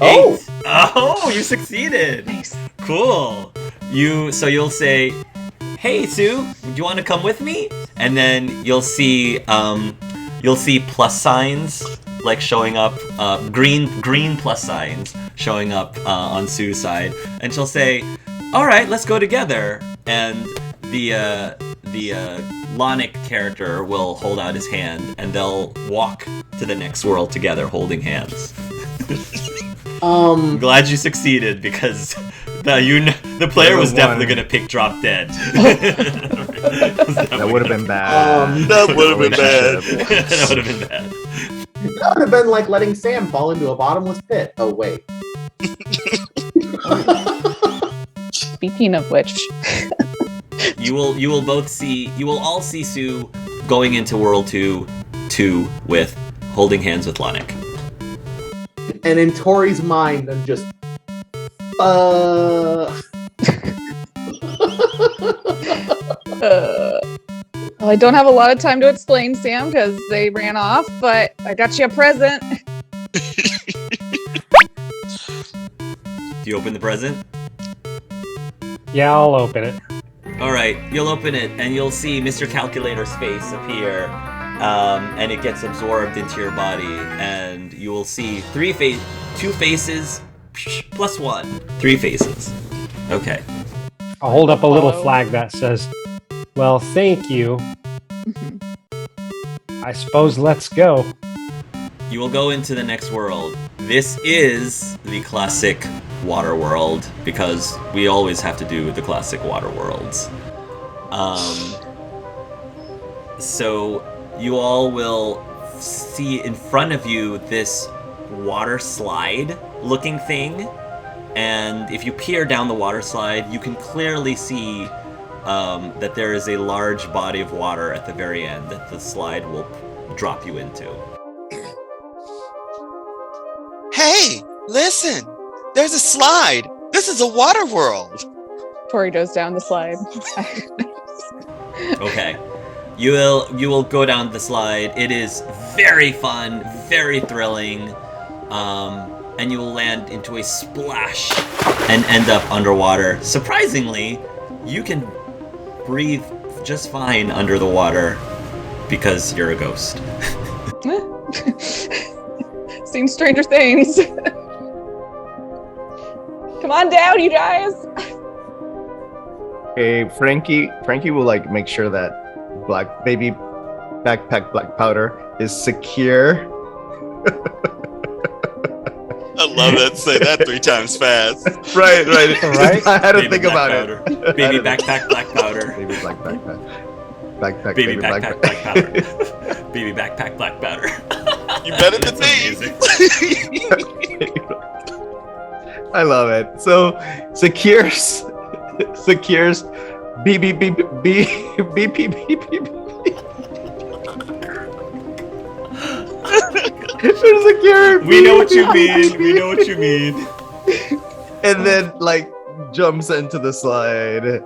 Oh! 8. Oh, you succeeded. Nice. Cool. You'll say, "Hey, Sue, do you want to come with me?" And then you'll see plus signs like showing up, green plus signs showing up on Sue's side, and she'll say, "All right, let's go together." And the Lonic character will hold out his hand, and they'll walk to the next world together, holding hands. I'm glad you succeeded, because the player was definitely gonna pick drop dead. That would have been bad. That would have been bad. That would have been bad. That would have been like letting Sam fall into a bottomless pit. Oh, wait. Speaking of which, You will all see Sue going into World 2 with holding hands with Lonic. And in Tori's mind, I'm just... well, I don't have a lot of time to explain, Sam, because they ran off, but I got you a present. Do you open the present? Yeah, I'll open it. Alright, you'll open it, and you'll see Mr. Calculator's face appear, and it gets absorbed into your body, and you will see 2 faces, plus 1. 3 faces. Okay. I'll hold up a little flag that says, "Well, thank you. I suppose let's go." You will go into the next world. This is the classic water world, because we always have to do the classic water worlds. So you all will see in front of you this water slide looking thing, and if you peer down the water slide, you can clearly see that there is a large body of water at the very end that the slide will drop you into. Hey, listen! There's a slide! This is a water world! Tori goes down the slide. Okay. You will go down the slide. It is very fun, very thrilling, and you will land into a splash and end up underwater. Surprisingly, you can breathe just fine under the water because you're a ghost. Seen Stranger Things. Come on down, you guys. Okay, Frankie will like make sure that black backpack powder is secure. I love that. Say that 3 times fast. Right. I had to Baby think black about powder. it. Baby backpack black powder. Baby black backpack. Baby backpack black powder. Baby backpack black powder. You better than That's me. amazing. I love it. So secures beep beep beep beep beep beep beep beep beep. Secure. We know what you mean. And then like jumps into the slide.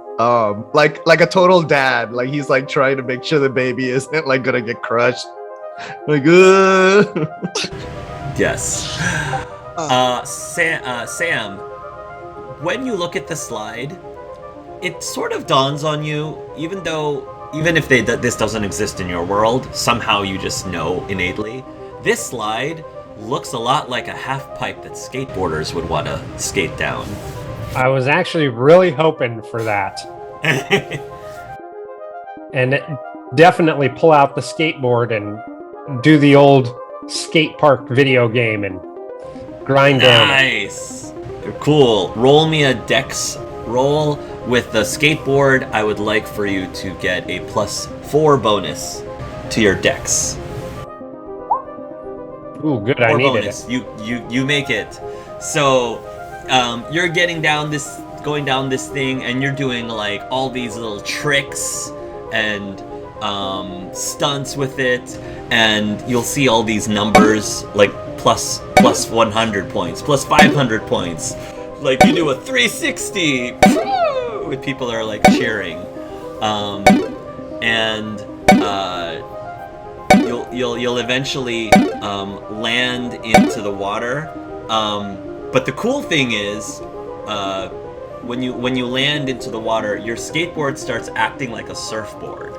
Like a total dad. Like he's like trying to make sure the baby isn't like gonna get crushed. Like Yes. Sam, when you look at the slide, it sort of dawns on you, even if this doesn't exist in your world, somehow you just know innately, this slide looks a lot like a half pipe that skateboarders would want to skate down. I was actually really hoping for that. And definitely pull out the skateboard and do the old skate park video game and grind down. Nice. Cool. Roll me a dex roll. With the skateboard, I would like for you to get a +4 bonus to your dex. Ooh, good. I needed bonus. it. You make it. So you're going down this thing, and you're doing like all these little tricks and stunts with it, and you'll see all these numbers like plus 100 points, plus 500 points. Like you do a 360, with people are like cheering, and you'll eventually land into the water, But the cool thing is, when you land into the water, your skateboard starts acting like a surfboard.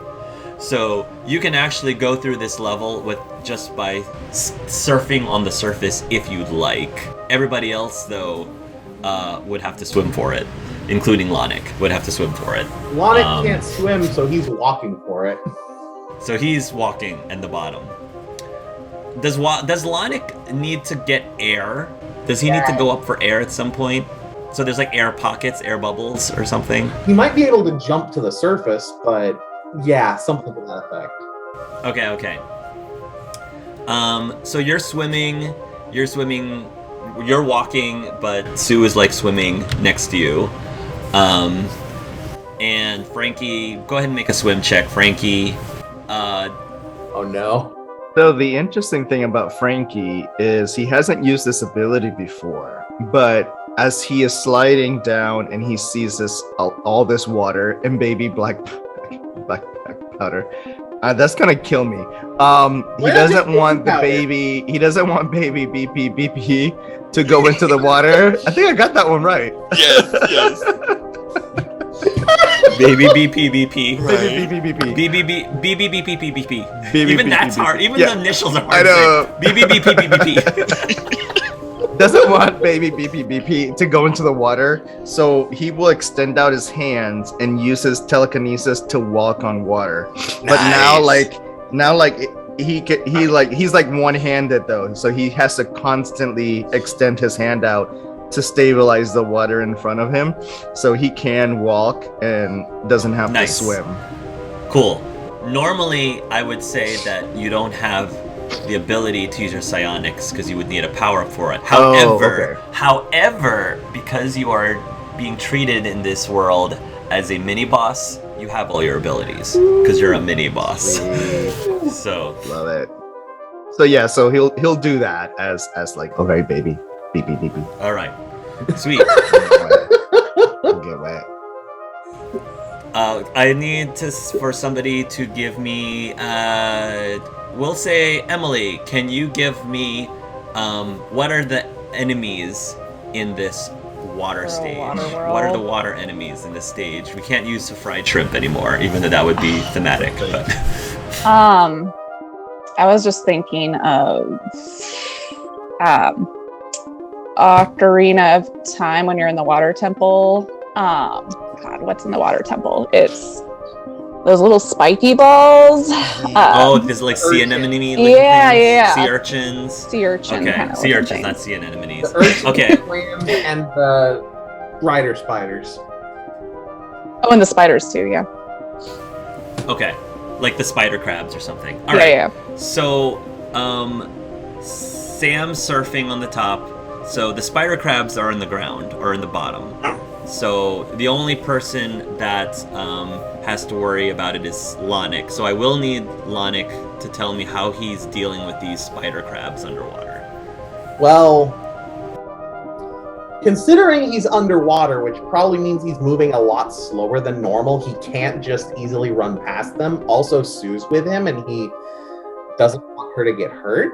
So you can actually go through this level with just by surfing on the surface if you'd like. Everybody else, though, would have to swim for it, including Lonic would have to swim for it. Lonic can't swim, so he's walking for it. So he's walking at the bottom. Does Lonic need to get air? Does he need to go up for air at some point? So there's like air pockets, air bubbles, or something? He might be able to jump to the surface, but yeah, something to that effect. Okay. So you're swimming, you're walking, but Sue is like swimming next to you. And Frankie, go ahead and make a swim check, Frankie. Oh no. So the interesting thing about Frankie is he hasn't used this ability before, but as he is sliding down and he sees this all this water and baby black powder, that's gonna kill me. He doesn't want the baby. He doesn't want baby BP to go into the water. I think I got that one right. Yes. Baby BP. Right. BBBP. Even that's hard. Even the initials are hard. I know. BBBP. Doesn't want baby BP to go into the water, so he will extend out his hands and use his telekinesis to walk on water. But now he's like one-handed though, so he has to constantly extend his hand out to stabilize the water in front of him, so he can walk and doesn't have to swim. Cool. Normally, I would say that you don't have the ability to use your psionics because you would need a power-up for it. However, because you are being treated in this world as a mini-boss, you have all your abilities because you're a mini-boss. So love it. So yeah, so he'll do that as like, okay, baby, beep. All right, sweet. I'll get wet. I need for somebody to give me. We'll say Emily. Can you give me what are the enemies in this water stage? What are the water enemies in this stage? We can't use the fried shrimp anymore, even though that would be thematic. But I was just thinking of Ocarina of Time when you're in the water temple. God, what's in the water temple? It's those little spiky balls. There's like sea anemone. Yeah. Sea urchins. Sea urchin. Okay, sea urchins, not sea anemones. Okay. And the rider spiders. Oh, and the spiders too. Yeah. Okay, like the spider crabs or something. All right. Yeah. So, Sam's surfing on the top. So the spider crabs are in the ground or in the bottom. So the only person that has to worry about it is Lonic. So I will need Lonic to tell me how he's dealing with these spider crabs underwater. Well, considering he's underwater, which probably means he's moving a lot slower than normal, he can't just easily run past them. Also, Sue's with him, and he doesn't want her to get hurt.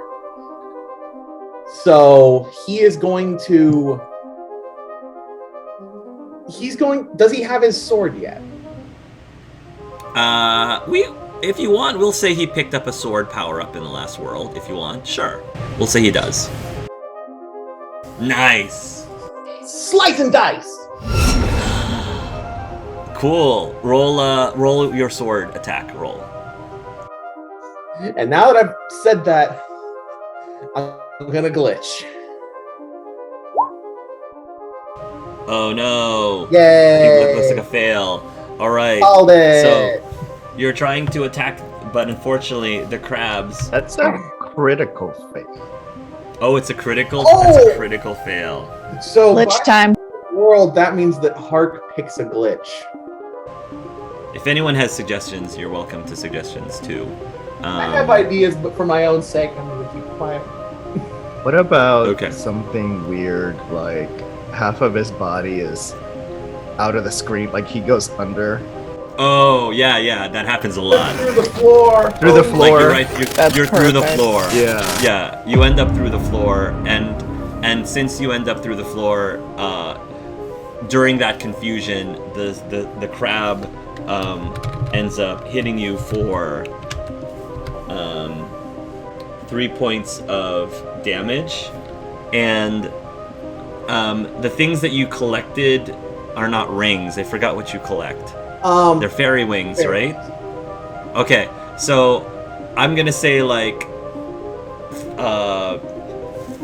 So he is going to... Does he have his sword yet? If you want, we'll say he picked up a sword power-up in the last world, if you want. Sure. We'll say he does. Nice! Slice and dice! Cool. Roll your sword attack roll. And now that I've said that, I'm gonna glitch. Oh no! Yay! I think that looks like a fail. All right. Called it. So you're trying to attack, but unfortunately, the crabs. That's a critical fail. Oh, it's a critical. Oh! That's a critical fail. So Glitch time. World, that means that Hark picks a glitch. If anyone has suggestions, you're welcome to suggestions too. I have ideas, but for my own sake, I'm gonna keep quiet. What about something weird like half of his body is out of the screen, like he goes under? Oh, yeah, that happens a lot. Through the floor. Through the floor. Like you're through the floor. Yeah. Yeah, you end up through the floor, and And since you end up through the floor, during that confusion, the crab ends up hitting you for 3 points of damage. And the things that you collected are not rings. I forgot what you collect. They're fairy wings, right? Okay, so I'm gonna say like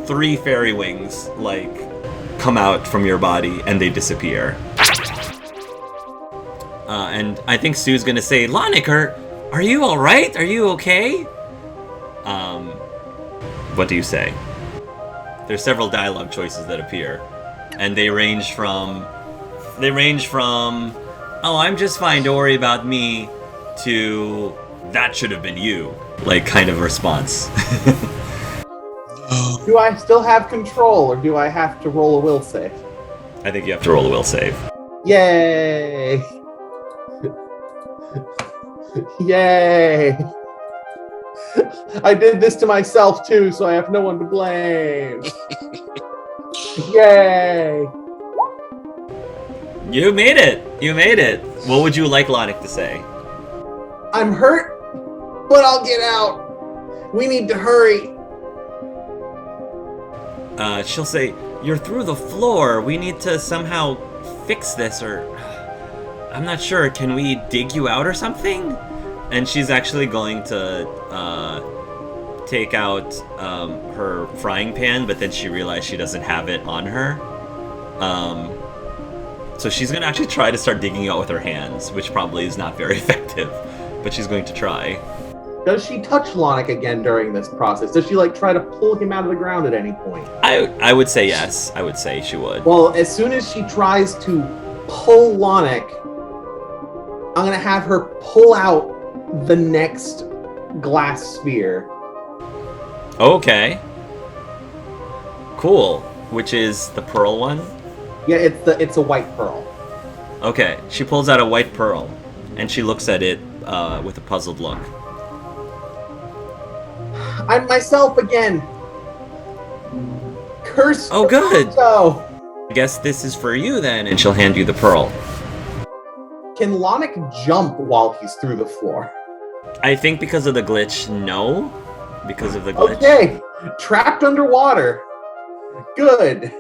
3 fairy wings like come out from your body and they disappear. And I think Sue's gonna say, Lonic, are you all right? Are you okay? What do you say? There's several dialogue choices that appear, and they range from, oh, I'm just fine, don't worry about me, to that should have been you, like kind of response. Do I still have control, or do I have to roll a will save? I think you have to roll a will save. Yay! Yay! I did this to myself too, so I have no one to blame. Yay! You made it! You made it! What would you like Lonic to say? I'm hurt, but I'll get out. We need to hurry. She'll say, you're through the floor. We need to somehow fix this, or I'm not sure. Can we dig you out or something? And she's actually going to take out her frying pan, but then she realized she doesn't have it on her. So she's going to actually try to start digging you out with her hands, which probably is not very effective, but she's going to try. Does she touch Lonic again during this process? Does she like try to pull him out of the ground at any point? I would say yes. I would say she would. Well, as soon as she tries to pull Lonic, I'm going to have her pull out the next glass sphere. Okay. Cool. Which is the pearl one? Yeah, it's a white pearl. Okay. She pulls out a white pearl, and she looks at it with a puzzled look. I'm myself again. Curse. Oh, good. So, I guess this is for you then, and she'll hand you the pearl. can Lonic jump while he's through the floor? I think because of the glitch, no. Because of the glitch. Okay, trapped underwater. Good.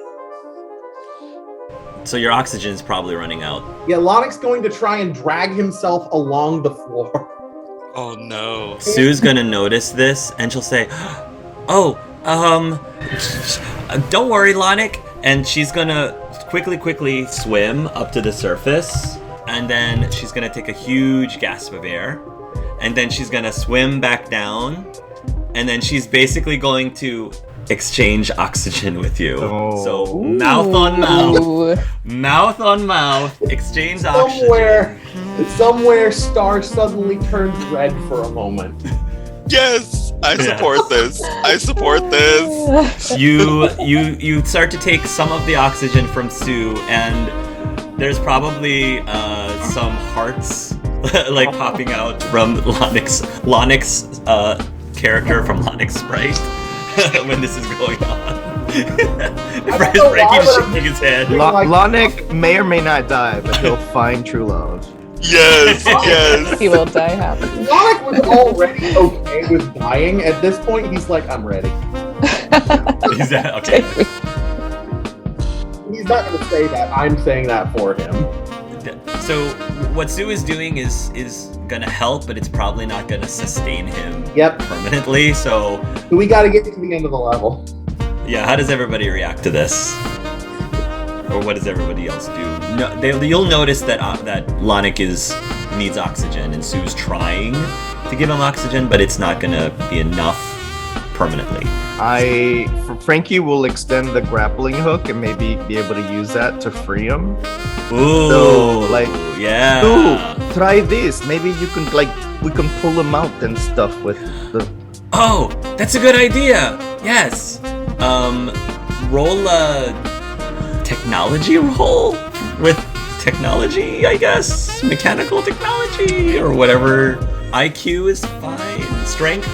So your oxygen's probably running out. Yeah, Lonic's going to try and drag himself along the floor. Oh no. Sue's gonna notice this, and she'll say, "Oh, don't worry, Lonic." And she's gonna quickly swim up to the surface, and then she's gonna take a huge gasp of air, and then she's gonna swim back down, and then she's basically going to exchange oxygen with you. Oh. So mouth on mouth, exchange oxygen. Somewhere Star suddenly turns red for a moment. Yes, I support this. I support this. You start to take some of the oxygen from Sue, and there's probably some hearts like popping out from Lonic's character from Lonic's sprite when this is going on. Frankie's shaking his head. Lonic may or may not die, but he'll find true love. Yes, yes. He will die happy. Lonic was already okay with dying. At this point, he's like, I'm ready. Is that okay? He's not going to say that. I'm saying that for him. So what Sue is doing is gonna help, but it's probably not gonna sustain him permanently. So we got to get to the end of the level. Yeah, how does everybody react to this? Or what does everybody else do? No, you'll notice that that Lonic needs oxygen, and Sue's trying to give him oxygen, but it's not gonna be enough permanently. Frankie will extend the grappling hook and maybe be able to use that to free him. Ooh, so, yeah. Ooh, try this. Maybe you can we can pull him out and stuff with the. Oh, that's a good idea. Yes. Roll a technology roll with technology, I guess. Mechanical technology or whatever. IQ is fine. Strength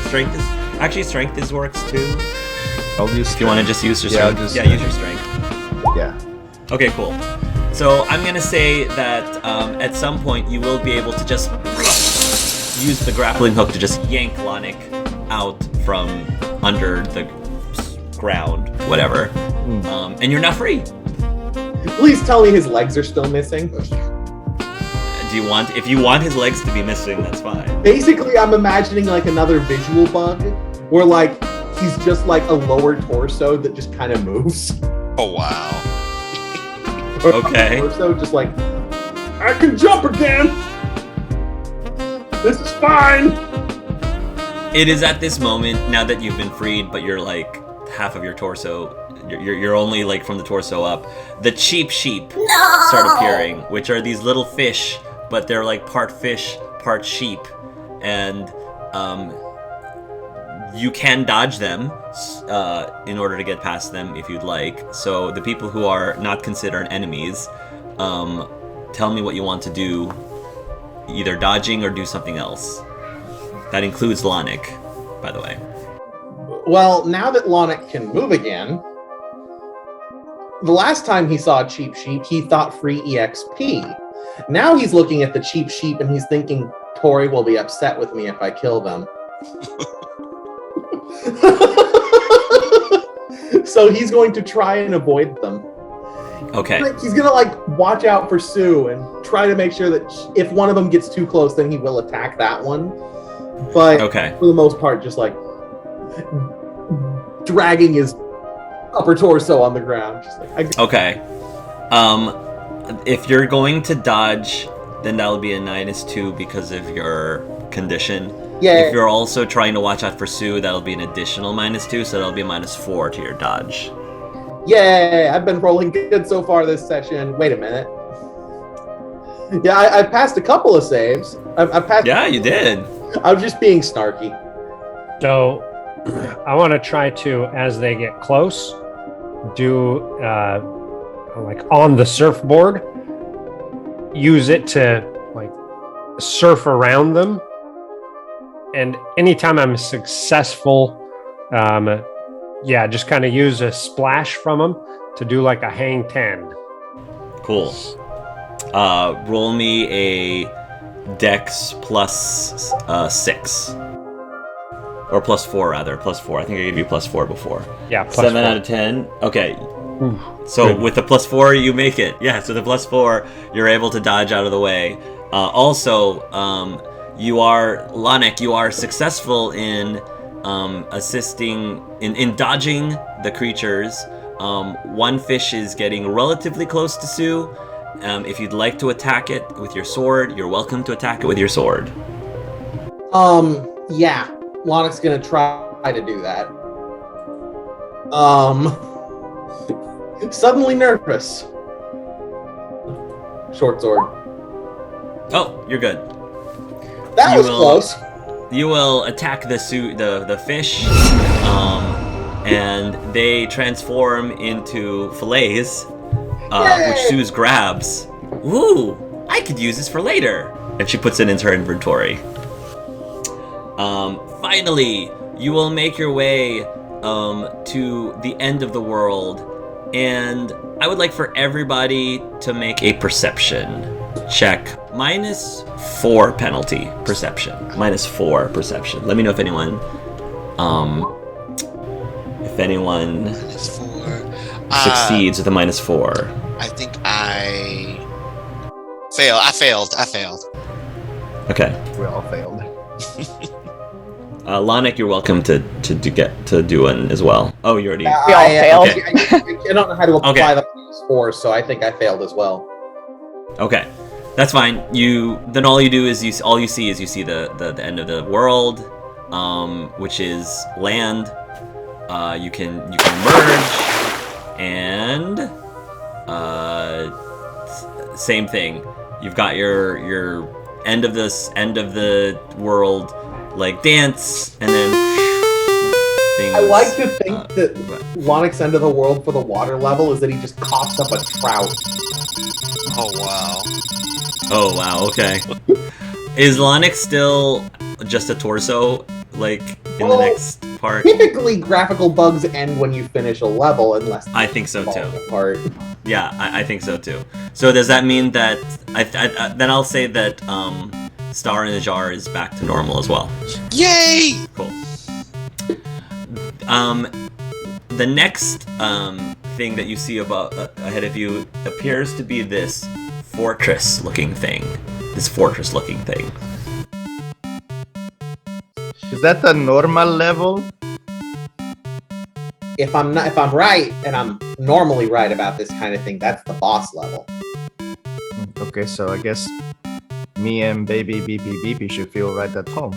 is works too. I'll use. Do you want to just use your Yeah, I'll strength? just- Yeah, use your strength. Yeah. Okay, cool. So I'm gonna say that at some point you will be able to just use the grappling hook to just yank Lonic out from under the ground, whatever. And you're not free. Please tell me his legs are still missing. If you want his legs to be missing, that's fine. Basically, I'm imagining like another visual bug where like he's just like a lower torso that just kind of moves. Oh wow. Okay. Torso just like, I can jump again. This is fine. It is at this moment, now that you've been freed, but you're like half of your torso, you're only like from the torso up, the cheap sheep start appearing, which are these little fish, but they're like part fish, part sheep, and you can dodge them in order to get past them if you'd like. So the people who are not considered enemies, tell me what you want to do, either dodging or do something else. That includes Lonic, by the way. Well, now that Lonic can move again, the last time he saw a cheap sheep, he thought free EXP. Now he's looking at the cheap sheep and he's thinking, Tori will be upset with me if I kill them. So he's going to try and avoid them. Okay. He's gonna like watch out for Sue and try to make sure that if one of them gets too close, then he will attack that one. But Okay. for the most part, just like dragging his upper torso on the ground. Just like, Okay. If you're going to dodge, then that'll be a -2 because of your condition. yeah, If you're also trying to watch out for Sue, that'll be an additional -2, so that'll be a -4 to your dodge. yeah. I've been rolling good so far this session. Wait a minute. Yeah, I've passed a couple of saves. I've passed. Yeah, you did. I'm just being snarky. So I want to try to, as they get close, do like on the surfboard, use it to like surf around them. And anytime I'm successful, just kind of use a splash from them to do like a hang 10. Cool. Roll me a Dex plus 6. Or +4, rather. +4. I think I gave you +4 before. Yeah, plus 7 4. out of 10. Okay. Ooh, So good. with the +4, you make it. Yeah, so the +4, you're able to dodge out of the way. Lonic, you are successful in assisting, in dodging the creatures. One fish is getting relatively close to Sue. If you'd like to attack it with your sword, you're welcome to attack it with your sword. Yeah. Lonic's gonna try to do that. Suddenly nervous. Short sword. Oh, you're good. That You was will- close. You will attack the fish, and they transform into fillets, Yay! which Suze grabs. Ooh, I could use this for later. And she puts it into her inventory. Finally, you will make your way to the end of the world, and I would like for everybody to make a perception check. -4 penalty perception. -4 perception. Let me know if anyone -4. succeeds with a -4. I think I failed. Okay. We all failed. Lonic, you're welcome to do one as well. Oh, you already. We all failed. Okay. I don't know how to apply Okay. the -4, so I think I failed as well. Okay, that's fine. Then all you do is you see the end of the world, which is land. You can merge, and same thing. You've got your end of the world, like dance, and then things. I like to think that what? Lonic's end of the world for the water level is that he just coughs up a trout. Oh wow. Oh wow, okay. Is Lonic still just a torso? Like, in the next part? Typically, graphical bugs end when you finish a level, unless I think so too. Apart. Yeah, I think so too. So does that mean that then I'll say that Star in the Jar is back to normal as well? Yay! Cool. The next thing that you see ahead of you appears to be this fortress-looking thing. Is that the normal level? If I'm right, and I'm normally right about this kind of thing, that's the boss level. Okay, so I guess me and baby beepy beepy should feel right at home.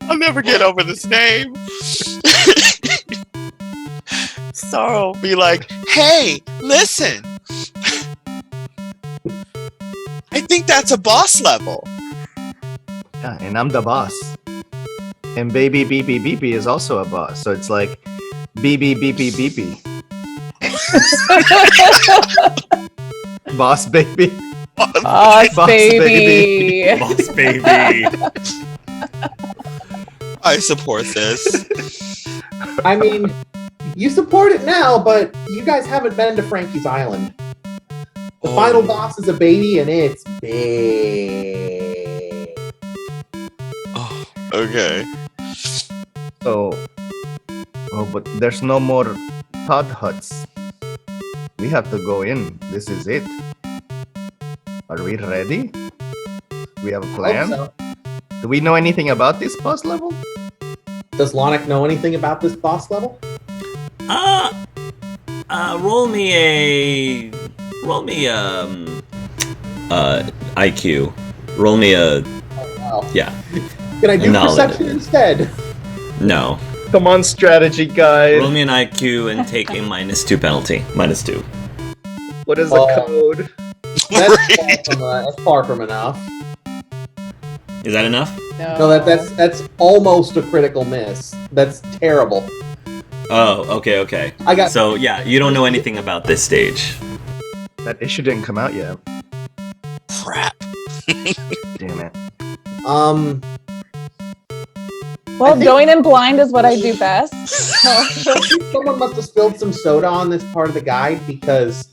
I'll never get over this name. Star will be like, hey, listen. I think that's a boss level. Yeah, and I'm the boss. And baby beepy beepy is also a boss. So it's like beepy beepy beepy. Boss baby. Boss baby. Boss baby. I support this. I mean, you support it now, but you guys haven't been to Frankie's Island. The final boss is a baby, and it's big. Oh, okay. So, but there's no more Todd huts. We have to go in. This is it. Are we ready? We have a plan? Hope so. Do we know anything about this boss level? Does Lonic know anything about this boss level? Roll me IQ. Roll me a Oh, yeah. Can I do Knowledge. perception instead? No. Come on, strategy guys. Roll me an IQ and take a -2 penalty. -2. What is the code? That's far from enough. Is that enough? No, that's almost a critical miss. That's terrible. Oh, okay. I got So yeah, you don't know anything about this stage. That issue didn't come out yet. Crap. Damn it. Well, I think- going in blind is what I do best. someone must have spilled some soda on this part of the guide, because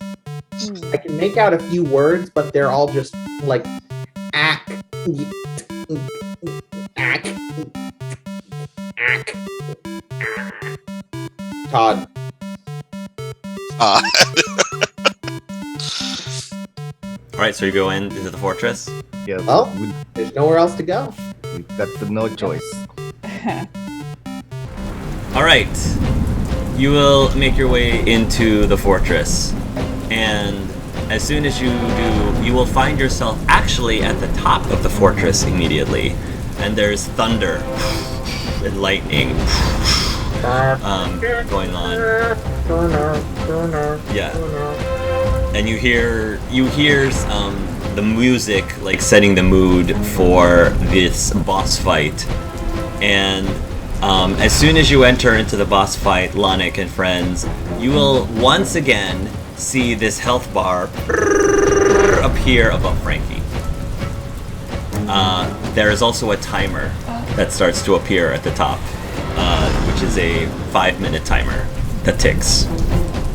I can make out a few words, but they're all just like ack. Todd. Alright, so you go into the fortress. Yeah. Well, there's nowhere else to go. We've got no choice. Alright. You will make your way into the fortress. And as soon as you do, you will find yourself actually at the top of the fortress immediately. And there's thunder and lightning going on. Yeah. And you hear the music like setting the mood for this boss fight. And as soon as you enter into the boss fight, Lonic and friends, you will once again see this health bar appear above Frankie. There is also a timer that starts to appear at the top, which is a 5-minute timer that ticks.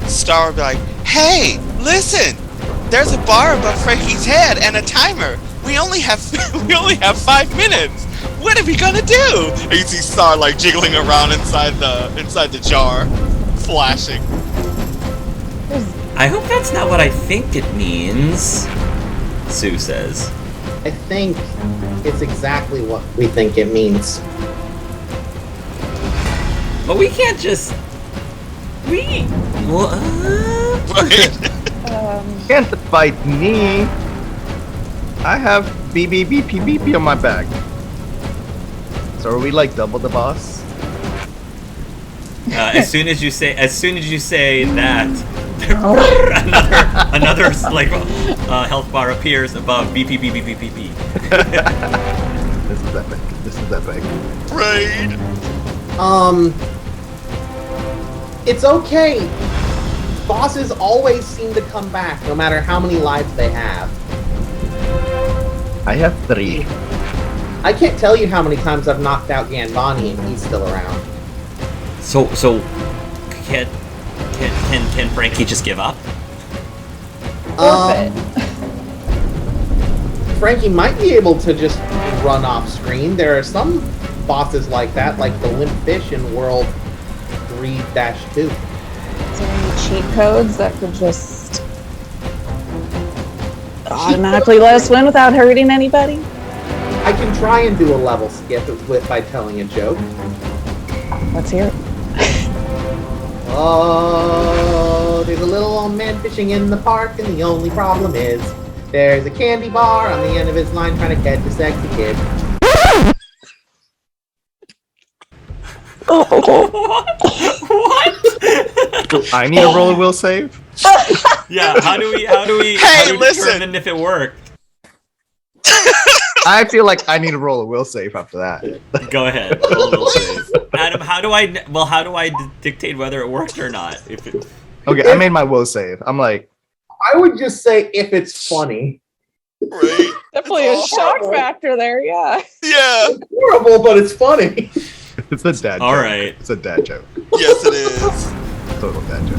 Star will be like, hey, listen! There's a bar above Frankie's head and a timer. We only have 5 minutes. What are we gonna do? And you see Star like jiggling around inside the jar, flashing. I hope that's not what I think it means, Sue says. I think it's exactly what we think it means. But we can't just... What? Can't fight me. I have BB on my back. So are we like double the boss? As soon as you say that, another like health bar appears above BP. This is epic. Right. It's okay. Bosses always seem to come back, no matter how many lives they have. I have 3. I can't tell you how many times I've knocked out Ganbani and he's still around. So can Frankie just give up? Forfeit. Frankie might be able to just run off screen. There are some bosses like that, like the limp fish in World 3-2. Is there any cheat codes that could just automatically let us win without hurting anybody? I can try and do a level skip by telling a joke. Let's hear it. Oh, there's a little old man fishing in the park, and the only problem is there's a candy bar on the end of his line trying to catch a sexy kid. What? I need to roll a will save. Yeah. How do we listen. determine if it worked? I feel like I need to roll a will save after that. Go ahead. Roll a will save. Adam, how do I dictate whether it worked or not? Okay, I made my will save. I'm like, I would just say if it's funny. Right? Definitely a It's shock horrible. factor there, yeah. Yeah. It's horrible, but it's funny. it's a dad joke. All right. It's a dad joke. Yes, it is. Total dad joke.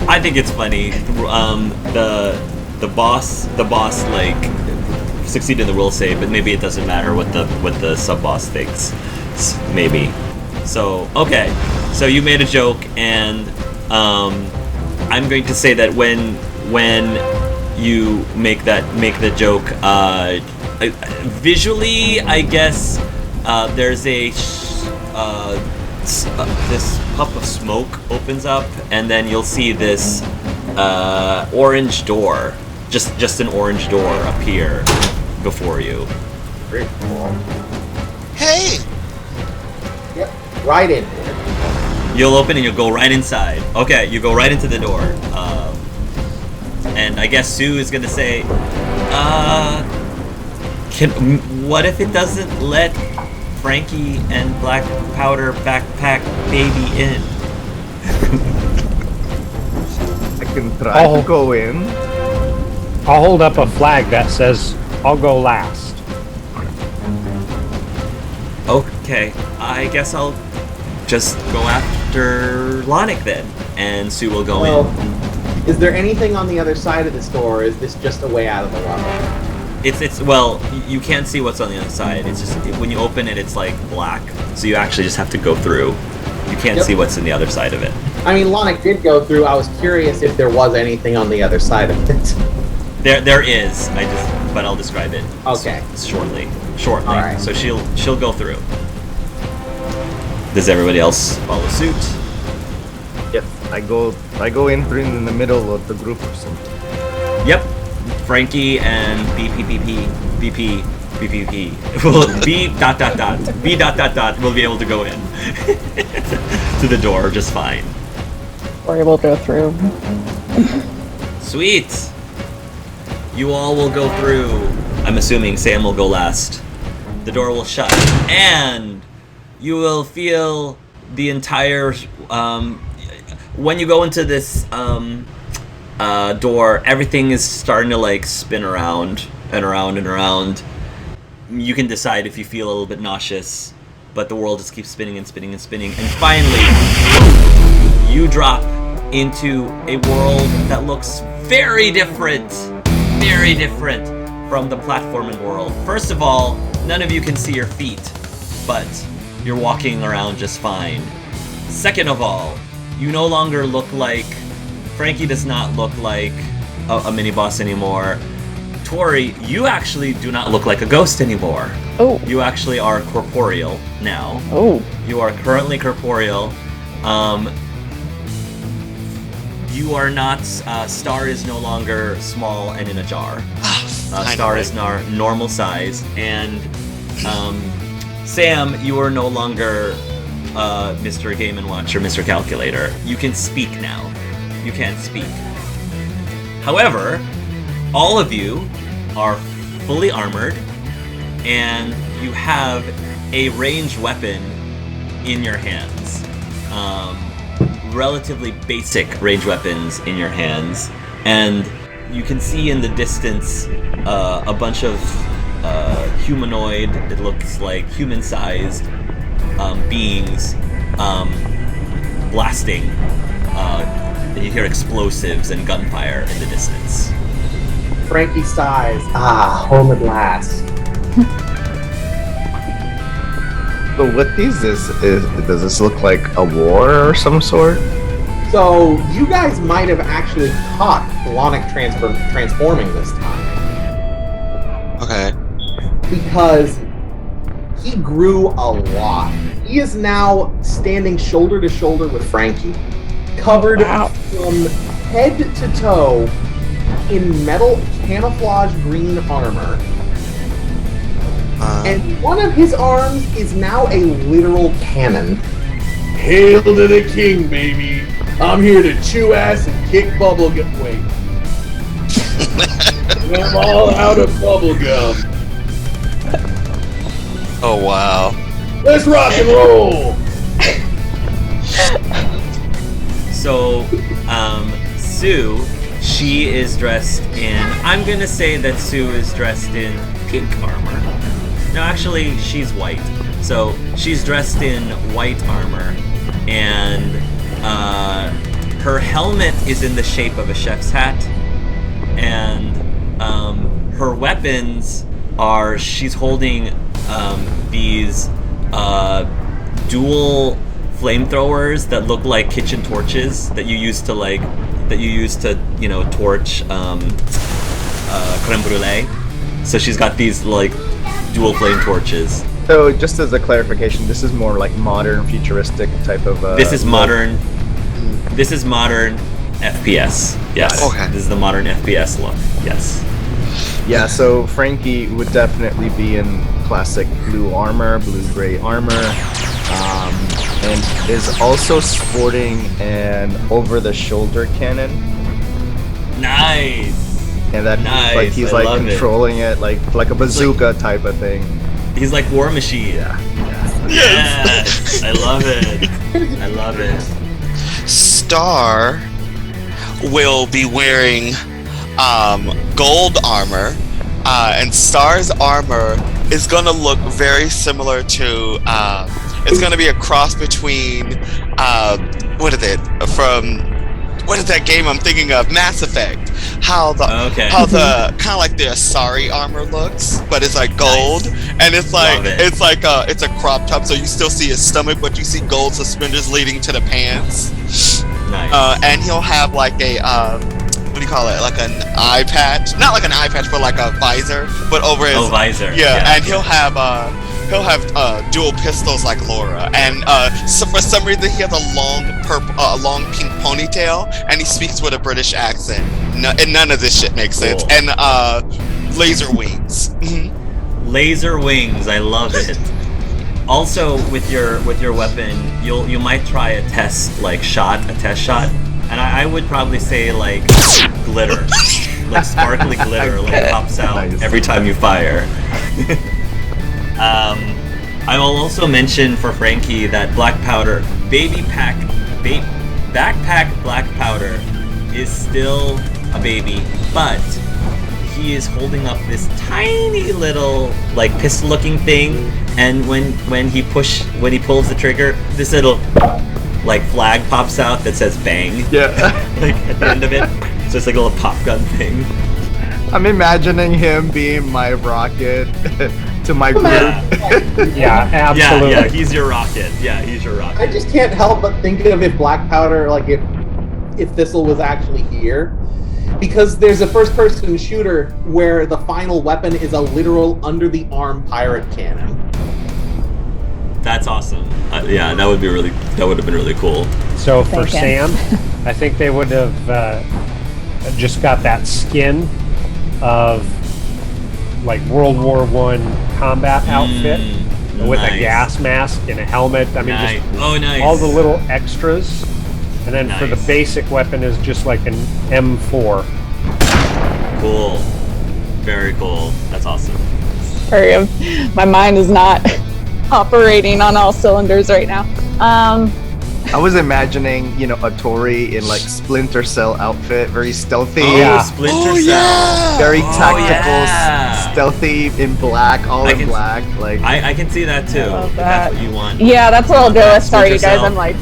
I think it's funny. The boss like succeeded in the will save, but maybe it doesn't matter what the sub boss thinks. Maybe. So okay. So you made a joke, and I'm going to say that when you make the joke, visually, I guess there's this puff of smoke opens up, and then you'll see this orange door, just an orange door appear before you. Very cool. Hey, Yep, right in. You'll open and you'll go right inside. Okay, you go right into the door. And I guess Sue is gonna say, what if it doesn't let Frankie and Black Powder Backpack Baby in? I can try to go in. I'll hold up a flag that says, I'll go last. Okay, I guess I'll just go after Lonic then, and Sue will go Well, in. is there anything on the other side of this door, or is this just a way out of the level? It's well, you can't see what's on the other side. It's just when you open it, it's like black, so you actually just have to go through. You can't Yep. see what's in the other side of it. I mean, Lonic did go through. I was curious if there was anything on the other side of it. There is. But I'll describe it. Okay. Shortly. All right. So she'll go through. Does everybody else follow suit? Yes, I go in the middle of the group or something. Yep. Frankie and BPPP will B ... B ... will be able to go in to the door just fine. We're able to go through. Sweet. You all will go through. I'm assuming Sam will go last. The door will shut, and you will feel the entire. When you go into this door, everything is starting to like spin around and around and around. You can decide if you feel a little bit nauseous, but the world just keeps spinning and spinning and spinning, and finally, you drop into a world that looks very different from the platforming world. First of all, none of you can see your feet, but you're walking around just fine. Second of all, you no longer look like... Frankie does not look like a mini-boss anymore. Tori, you actually do not look like a ghost anymore. Oh. You actually are corporeal now. Oh. You are currently corporeal. You are not... Star is no longer small and in a jar. Star is now normal size. And Sam, you are no longer Mr. Game & Watch or Mr. Calculator. You can speak now. You can't speak. However, all of you are fully armored, and you have a ranged weapon in your hands. Relatively basic ranged weapons in your hands, and you can see in the distance a bunch of humanoid, it looks like human-sized beings blasting. And you hear explosives and gunfire in the distance. Frankie sighs. Ah, home at last. So with these, does this look like a war or some sort? So you guys might have actually caught Lonic transforming this time. Okay. Because he grew a lot. He is now standing shoulder to shoulder with Frankie, covered from head to toe in metal camouflage green armor. And one of his arms is now a literal cannon. Hail to the king, baby! I'm here to chew ass and kick bubblegum. Wait. I'm all out of bubblegum. Oh wow. Let's rock and roll! So, Sue, she is dressed in, I'm gonna say that Sue is dressed in pink armor. No, actually, she's white. So, she's dressed in white armor, and her helmet is in the shape of a chef's hat, and her weapons are, she's holding these dual flamethrowers that look like kitchen torches that you use to torch creme brulee. So she's got these like dual flame torches. So just as a clarification, this is more like modern, futuristic type of. This is modern. This is modern FPS. Yes. Okay. This is the modern FPS look. Yes. Yeah, so Frankie would definitely be in classic blue armor, blue-gray armor, and is also sporting an over-the-shoulder cannon. Nice. And that Nice, he's I like love controlling it like a bazooka type of thing. He's like War Machine. Yeah. Yes. I love it. I love it. Star will be wearing gold armor, and Star's armor is gonna look very similar to it's gonna be a cross between what is that game I'm thinking of, Mass Effect, how the kind of like the Asari armor looks, but it's like gold. Nice. And it's like Love it. it's a crop top, so you still see his stomach, but you see gold suspenders leading to the pants. Nice. And he'll have like a what do you call it? Like an eye patch, not like an eye patch, but like a visor, but over his visor. Yeah, and he'll have dual pistols like Laura, and so for some reason he has a long pink ponytail, and he speaks with a British accent. And none of this shit makes sense. Cool. And laser wings. Laser wings. I love it. Also, with your weapon, you might try a test shot, and I would probably say like glitter, like sparkly glitter, like pops out Nice. every time you fire. I will also mention for Frankie that black powder, backpack black powder is still a baby, but he is holding up this tiny little like pistol-looking thing, and when he pulls the trigger, this little like flag pops out that says bang. Yeah. Like at the end of it, so it's like a little pop gun thing. I'm imagining him being my rocket to my group. Yeah, absolutely. Yeah, he's your rocket. Yeah, he's your rocket. I just can't help but think of if Black Powder, like if Thistle was actually here. Because there's a first-person shooter where the final weapon is a literal under-the-arm pirate cannon. That's awesome. Yeah, that would have been really cool. So for Thank you. Sam, I think they would have just got that skin of like World War I combat outfit with a nice. gas mask and a helmet. I mean, Nice. just Oh, nice. all the little extras. And then for the Nice. basic weapon is just like an M4. Cool. Very cool. That's awesome. Sorry, my mind is not operating on all cylinders right now. I was imagining, a Tori in like Splinter Cell outfit, very stealthy. Oh, Yeah. Splinter Cell. yeah. Very tactical, yeah. stealthy in black, all I in can- black. Like I can see that too. love If that. that's what you want. Yeah, that's what I'll go with. Sorry, you Splinter guys. Cell. I'm like,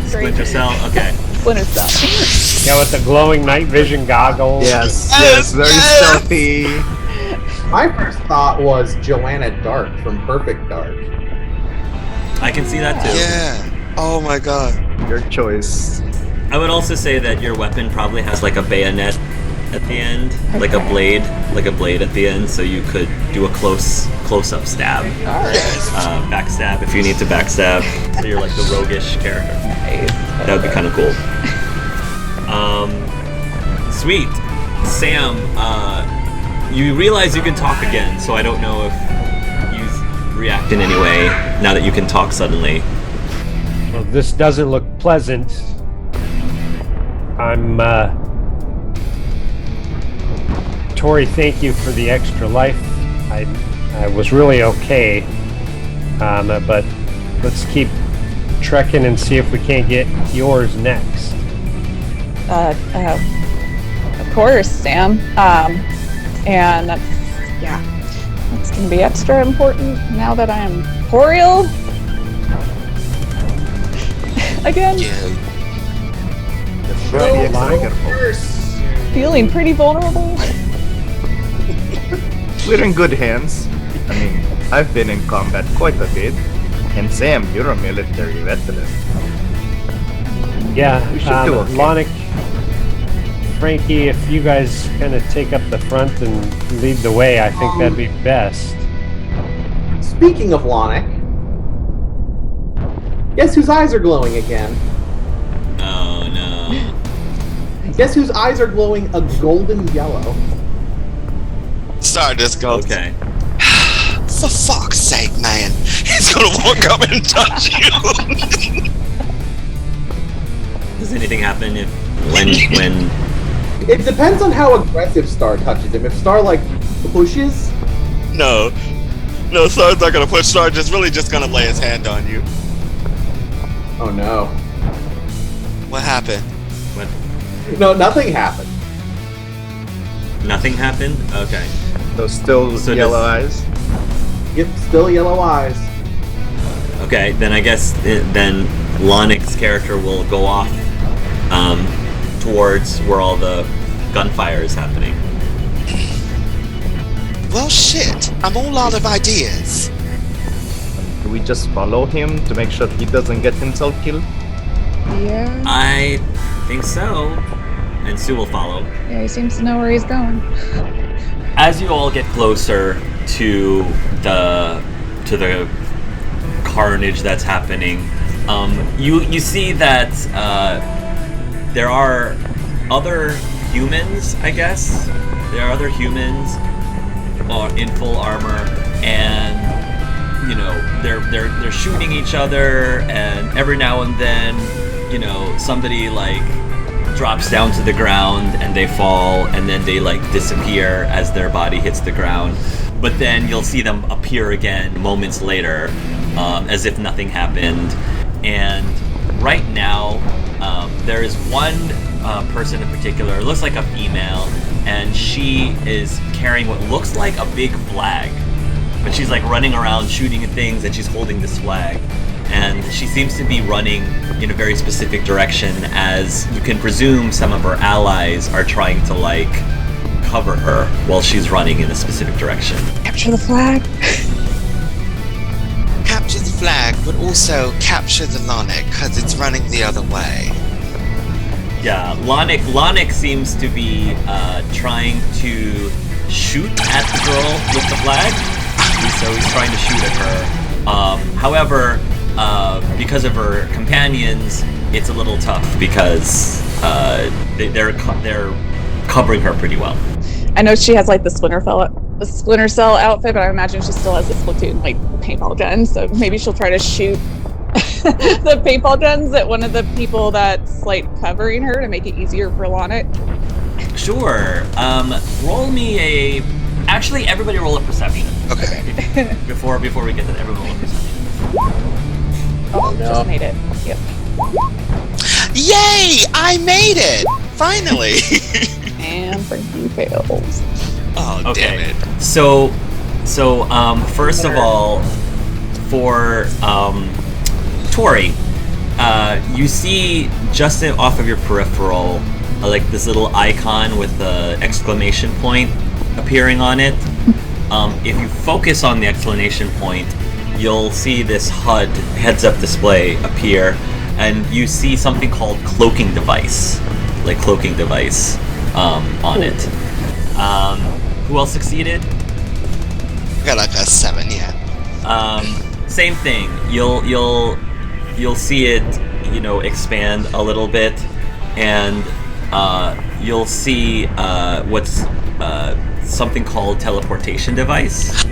Splinter Cell. Okay. Splinter Cell. Yeah, with the glowing night vision goggles. yes, very stealthy. My first thought was Joanna Dark from Perfect Dark. I can see that too. Yeah. Oh my god. Your choice. I would also say that your weapon probably has like a bayonet at the end, like a blade at the end, so you could do a close-up stab, All right. backstab if you need to backstab. So you're like the roguish character. That would be kind of cool. Sweet, Sam. You realize you can talk again, so I don't know if you react in any way now that you can talk suddenly. Well, this doesn't look pleasant. I'm, Tori, thank you for the extra life. I was really okay. But let's keep trekking and see if we can't get yours next. Of course, Sam. And that's gonna be extra important now that I am corporeal again. Yeah. Very Lonic? extra. Feeling pretty vulnerable. We're in good hands. I mean, I've been in combat quite a bit. And Sam, you're a military veteran. Yeah, We should do okay. Lonic, Frankie, if you guys kind of take up the front and lead the way, I think that'd be best. Speaking of Lonic, guess whose eyes are glowing again? Oh no. Guess whose eyes are glowing a golden yellow? Stardust goes. Okay. For fuck's sake, man. He's gonna walk up and touch you. Does anything happen when It depends on how aggressive Star touches him. If Star pushes, No. No, Star's not gonna push. Star just gonna lay his hand on you. oh no, What happened? no, nothing happened. nothing happened? Okay. Those still So yellow does- eyes. Yep, still yellow eyes. Okay, then I guess then Lonic's character will go off towards where all the gunfire is happening. Well, shit. I'm all out of ideas. Do we just follow him to make sure he doesn't get himself killed? Yeah. I think so. And Sue will follow. Yeah, he seems to know where he's going. As you all get closer to the carnage that's happening, you see that there are other humans, I guess. There are other humans in full armor, and they're shooting each other, and every now and then, somebody drops down to the ground and they fall, and then they disappear as their body hits the ground. But then you'll see them appear again moments later, as if nothing happened. And right now, there is one person in particular. It looks like a female, and she is carrying what looks like a big flag. But she's running around shooting at things, and she's holding this flag. And she seems to be running in a very specific direction, as you can presume some of her allies are trying to cover her while she's running in a specific direction. Capture the flag. Capture the flag, but also capture the Lonic, because it's running the other way. Yeah, Lonic seems to be trying to shoot at the girl with the flag, so he's trying to shoot at her. However, because of her companions, it's a little tough because they're covering her pretty well. I know she has the Splinter Cell outfit, but I imagine she still has the Splatoon paintball gun. So maybe she'll try to shoot the paintball guns at one of the people that's covering her to make it easier for Lonic. Sure. Roll me actually, everybody roll a perception. Okay. Before we get to that, everyone roll a perception. Oh, no. just made it. Yep. Yay! I made it! Finally! And Frankie fails. Oh, damn Okay. it. So, first of all, for Tori, you see just off of your peripheral, like this little icon with the exclamation point appearing on it. If you focus on the exclamation point, you'll see this HUD, heads-up display, appear, and you see something called cloaking device, on it. Who else succeeded? I got like a 7, yeah. Same thing. You'll see it, expand a little bit, and you'll see what's something called teleportation device.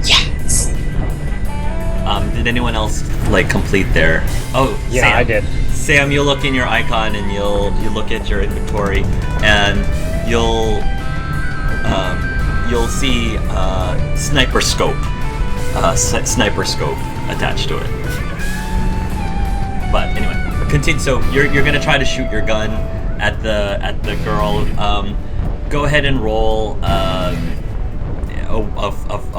Yes! Did anyone else complete their? Oh, Yeah, Sam. I did. Sam, you'll look in your icon and you look at your inventory, and you'll see sniper scope attached to it. But anyway, continue. So you're gonna try to shoot your gun at the girl. Go ahead and roll a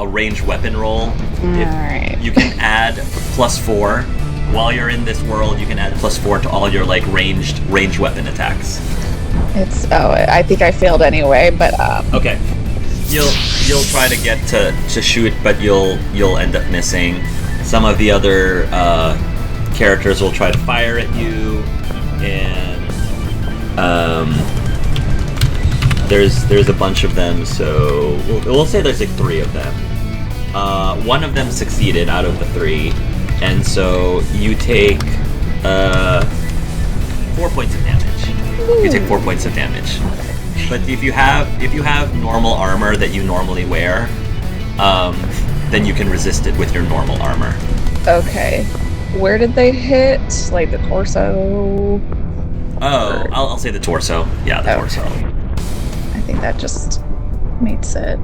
ranged weapon roll. Alright. You can add +4 while you're in this world. You can add +4 to all your ranged weapon attacks. I think I failed anyway, but Okay. You'll try to get to shoot, but you'll end up missing. Some of the other characters will try to fire at you, and there's a bunch of them. So we'll say there's 3 of them. One of them succeeded out of the 3, and so you take 4 points of damage. You take 4 points of damage. But if you have normal armor that you normally wear, then you can resist it with your normal armor. okay. Where did they hit? Like the torso? Oh, I'll say the torso. Yeah, the torso. I think that just makes it.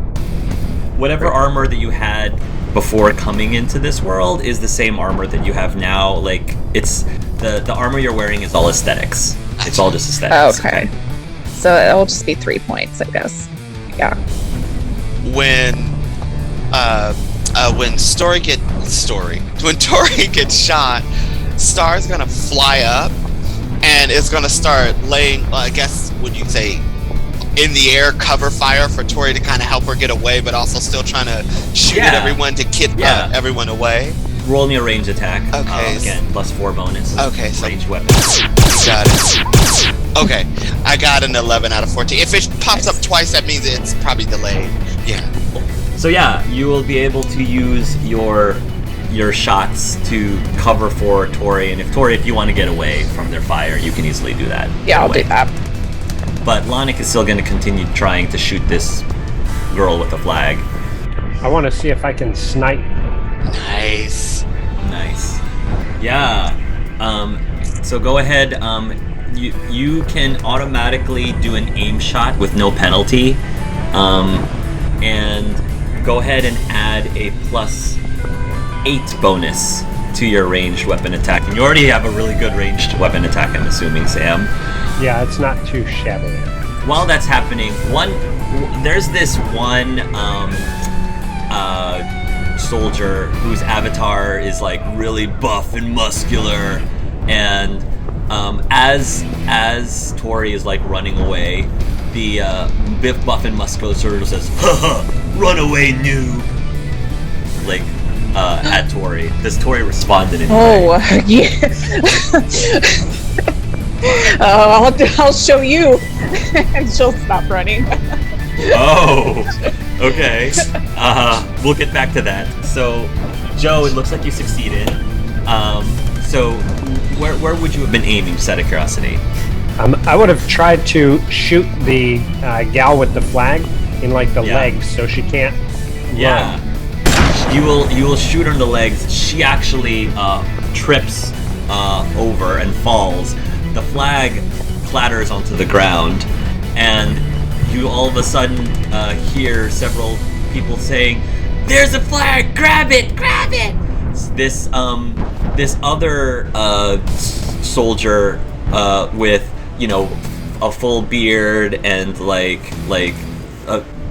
Whatever armor that you had before coming into this world is the same armor that you have now. It's the armor you're wearing is all aesthetics. It's all just aesthetics. Okay. So it'll just be 3 points, I guess. Yeah. When Tori gets shot, Star's gonna fly up and it's gonna start laying, I guess, would you say, in the air cover fire for Tori to kind of help her get away, but also still trying to shoot at everyone to get everyone away. Roll me a range attack. Okay. Again, +4 bonus. Okay, so Range weapon. got it. Okay, I got an 11 out of 14. If it pops up twice, that means it's probably delayed. Yeah. So yeah, you will be able to use your shots to cover for Tori, and if you want to get away from their fire, you can easily do that. Yeah, I'll do that. But Lonic is still going to continue trying to shoot this girl with the flag. I want to see if I can snipe. Nice. Yeah. So go ahead. You can automatically do an aim shot with no penalty, and go ahead and add a +8 bonus to your ranged weapon attack. And you already have a really good ranged weapon attack, I'm assuming, Sam. Yeah, it's not too shabby. While that's happening, there's this one soldier whose avatar is really buff and muscular, and as Tori is running away, the Biff Buff and Muscular sort of says, "Haha, run away, noob!" At Tori. Does Tori respond in any way? Oh, yeah. I'll show you. And she'll stop running. Oh, okay. We'll get back to that. So, Joe, it looks like you succeeded. So, where would you have been aiming, just out of curiosity? I would have tried to shoot the gal with the flag in the legs, so she can't Yeah. run. You will shoot her in the legs. She actually trips over and falls. The flag clatters onto the ground, and you all of a sudden hear several people saying, "There's a flag! Grab it! Grab it!" this other soldier with a full beard and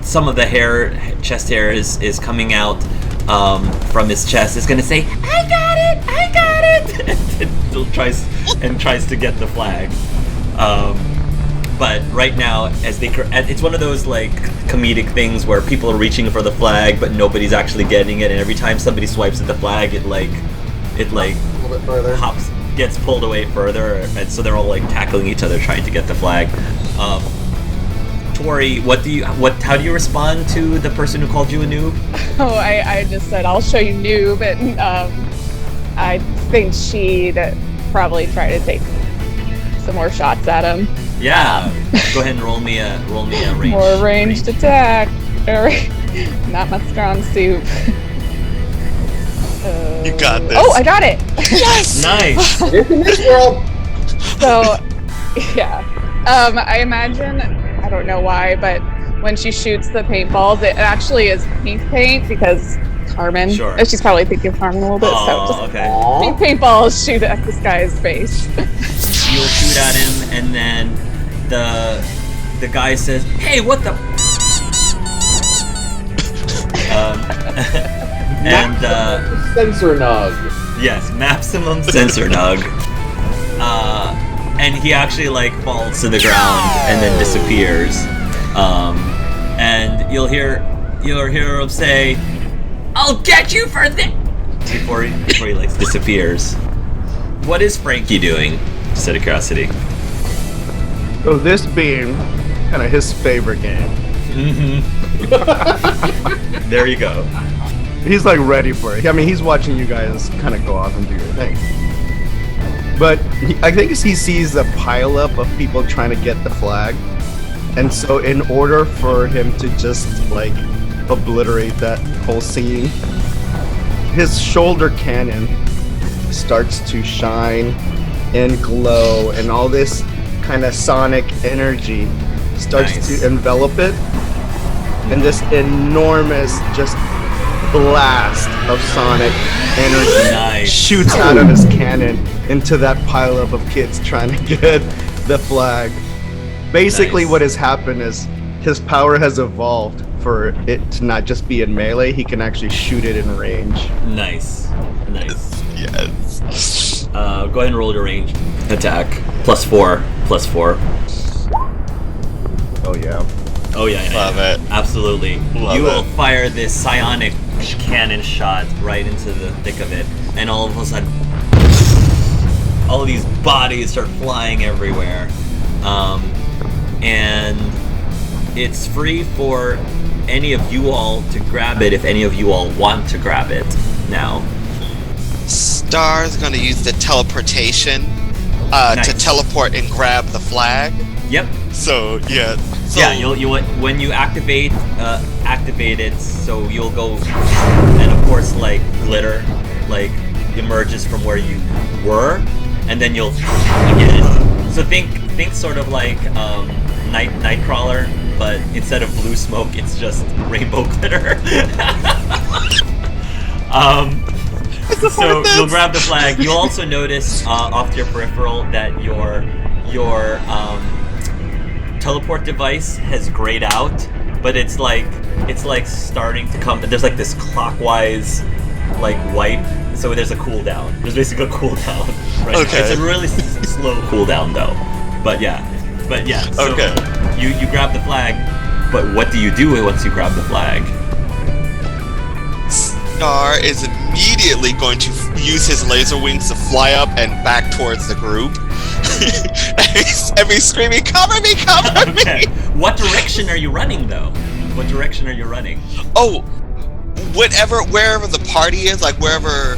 some of the chest hair is coming out from his chest is gonna say, I got it, and tries to get the flag. But right now, it's one of those comedic things where people are reaching for the flag, but nobody's actually getting it, and every time somebody swipes at the flag, it a little bit further. gets pulled away further, and so they're all tackling each other trying to get the flag. Tori, how do you respond to the person who called you a noob? Oh, I just said, I'll show you noob, and I think she'd probably try to take some more shots at him. Yeah, go ahead and roll me a range. More ranged attack. Not my strong suit. You got this. Oh, I got it! Yes! Nice! It's in this world! So, yeah. I imagine, I don't know why, but when she shoots the paintballs, it actually is pink paint because Carmen. Sure. She's probably thinking of Carmen a little bit, so just Okay. pink paintballs shoot at this guy's face. You'll shoot at him, and then the guy says, "Hey, what the?" Censor nug. Yes, maximum sensor nug. And he actually falls to the ground and then disappears. And you'll hear him say, "I'll get you for this," before he disappears. What is Frankie doing? Just out of curiosity. So this being kind of his favorite game, There you go. he's ready for it. I mean, he's watching you guys kind of go off and do your thing. But I think he sees a pileup of people trying to get the flag. And so in order for him to just obliterate that whole scene, his shoulder cannon starts to shine and glow, and all this kind of sonic energy starts Nice. to envelop it. And this enormous just blast of sonic energy Nice. shoots out of his cannon into that pileup of kids trying to get the flag. Basically, Nice. what has happened is his power has evolved for it to not just be in melee, he can actually shoot it in range. Nice. Yes. Go ahead and roll your range attack. +4. Oh, yeah. Oh yeah. Love it. Absolutely. Love You will it. fire this psionic cannon shot right into the thick of it, and all of a sudden, all of these bodies start flying everywhere. And it's free for any of you all to grab it if any of you all want to grab it now. Star's gonna use the teleportation Nice. to teleport and grab the flag. Yep. So yeah. So, Yeah, you'll when you activate it, so you'll go, and of course glitter emerges from where you were, and then you'll again. So think sort of Nightcrawler, but instead of blue smoke, it's just rainbow glitter. So you'll grab the flag. You'll also notice off your peripheral that your teleport device has grayed out, but it's starting to come. There's this clockwise wipe, so there's a cooldown. There's basically a cooldown. Right? Okay. It's a really slow cooldown though. But yeah. So Okay. You grab the flag, but what do you do once you grab the flag? Star is immediately going to use his laser wings to fly up and back towards the group. and he's screaming, "Cover me! Cover Okay. me!" What direction are you running though? What direction are you running? Oh, wherever the party is, wherever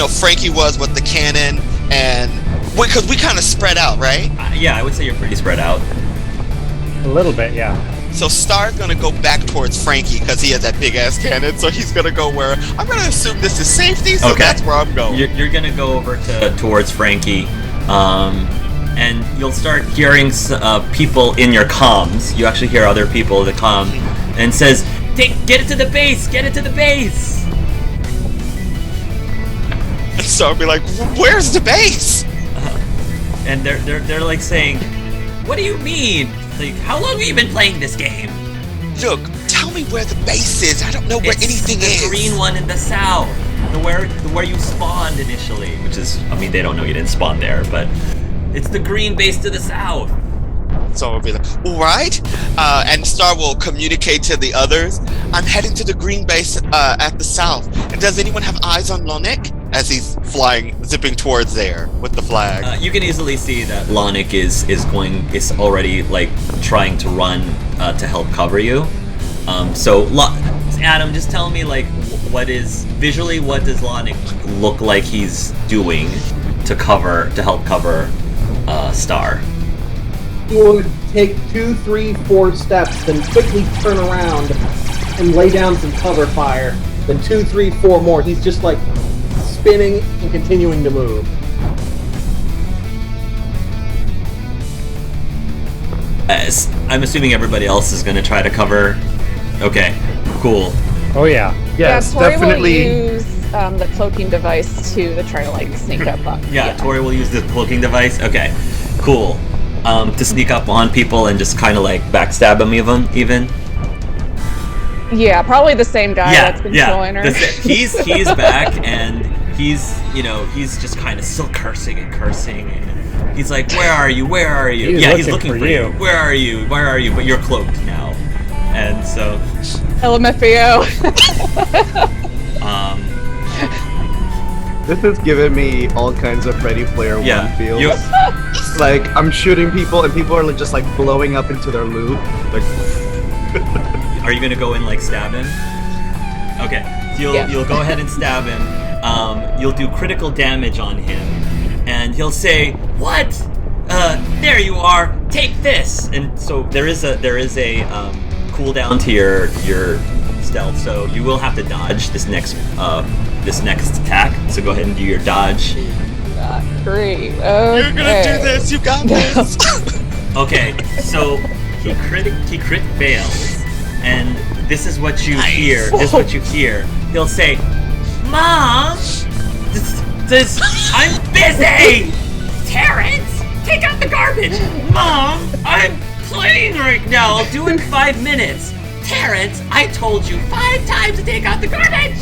Frankie was with the cannon, and because we kind of spread out, right? Yeah, I would say you're pretty spread out. A little bit, yeah. So Star's gonna go back towards Frankie because he has that big ass cannon. So he's gonna go where I'm gonna assume this is safety. So Okay. that's where I'm going. You're gonna go over towards Frankie, and you'll start hearing people in your comms. You actually hear other people in the comm, and says, "Get it to the base! Get it to the base!" And Star will be like, "Where's the base?" And they're like saying, "What do you mean? Like, how long have you been playing this game?" Look, tell me where the base is. I don't know where anything the is. The green one in the south. The where you spawned initially, which is, I mean, they don't know you didn't spawn there, but it's the green base to the south. So we'll be like, all right. And Star will communicate to the others. I'm heading to the green base at the south. And does anyone have eyes on Lonic? As he's zipping towards there with the flag. You can easily see that Lonic is already like trying to run to help cover you. So Adam, just tell me like what does Lonic look like he's doing to help cover Star? He would take 2, 3, 4 steps, then quickly turn around and lay down some cover fire. Then 2, 3, 4 more. He's just like spinning and continuing to move. As I'm assuming everybody else is going to try to cover. Okay, cool. Oh yeah. Yes, Tori definitely. will use the cloaking device to try to like sneak up on. Yeah, Tori will use the cloaking device. Okay, cool. To sneak up on people and just kind of like backstab them even. Yeah, probably the same guy that's been killing her. He's back and he's just kind of still cursing. And he's like, "Where are you? Where are you?" He's looking for you. Where are you? Where are you? But you're cloaked now, and so. LMFAO. This has given me all kinds of Ready Player One feels. Like I'm shooting people and people are just like blowing up into their loot. Like, are you gonna go and like stab him? Okay, you'll go ahead and stab him. You'll do critical damage on him, and he'll say, "What? There you are. Take this." And so there is a cooldown to your stealth, so you will have to dodge this next attack. So go ahead and do your dodge. Not great. Okay. You're gonna do this. You got this. Okay, so he crit fails, and this is what you hear. This is what you hear. He'll say, "Mom, I'm busy. Terrence, take out the garbage. Mom, I'm playing right now. I'll do it in 5 minutes. Terrence, I told you 5 times to take out the garbage."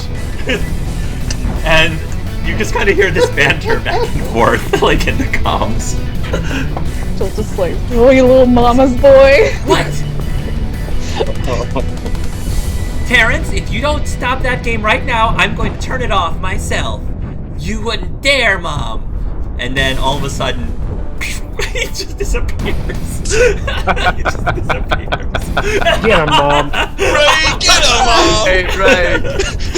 And you just kind of hear this banter back and forth, like in the comms. She'll just like, "Oh, you little mama's boy." What? Terrence, if you don't stop that game right now, I'm going to turn it off myself. You wouldn't dare, Mom. And then all of a sudden, he just disappears. Get him, Mom. Right, get him, Mom. right.